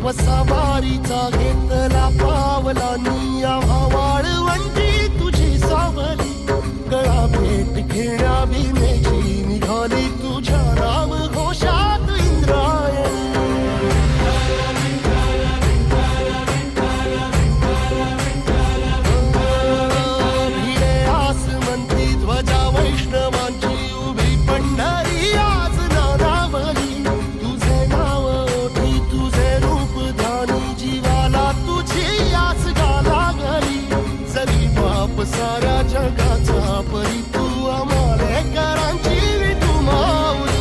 वसावारीचा घेतला पावला निया वाळवंटी तुझी सावली गळा भेट घेण्या भीमेची निघाली तुझ्या नाम घोषात इंद्रायणी भिडे आसमंती ध्वजा वैष्णवांची उभी पंढरी आज नादावली तुझे नाव ओठी तुझे रूप ध्यानी जीवाला तुझी आस गाला गली जरी बाप साऱ्या जगाचा परी तू आमालेकरांची तू माऊली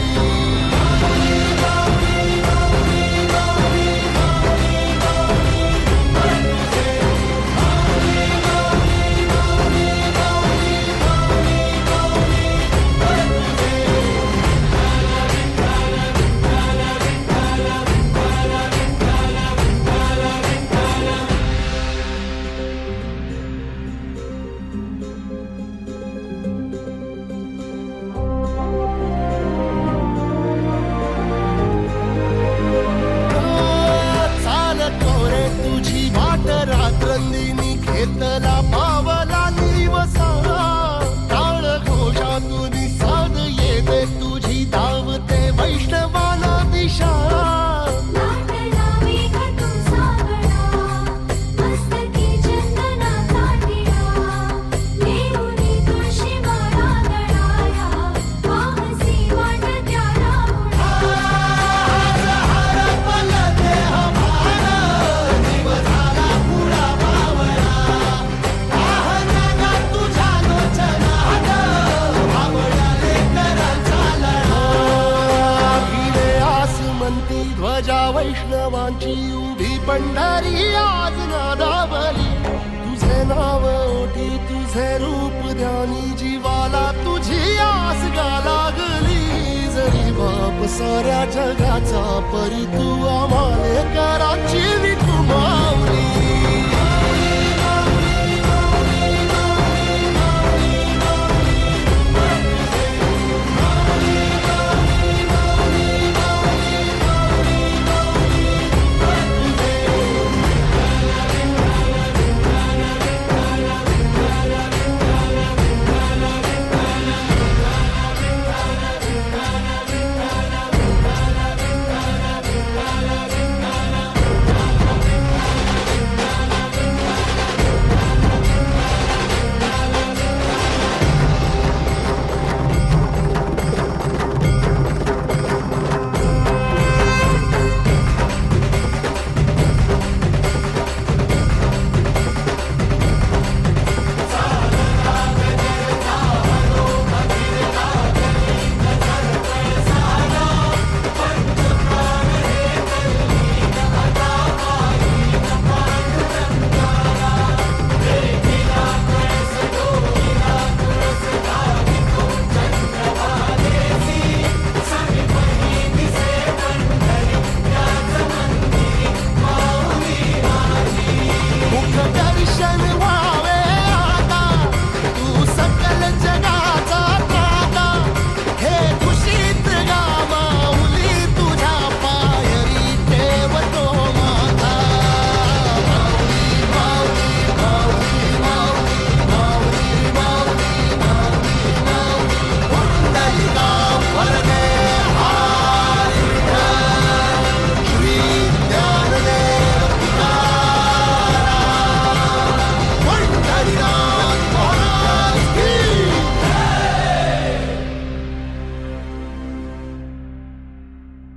रात्रंदिनी घेतला पावला निवसा टाळ घोषातून साध येते तुझी धावते वैष्णवाला दिशा ध्वजा वैष्णवांची उभी पंढरी आज नादावली तुझे नाव ओठी तुझे रूप ध्यानी जीवाला तुझी आस गा लागली जरी बाप साऱ्या जगाचा परी तू आम्हाले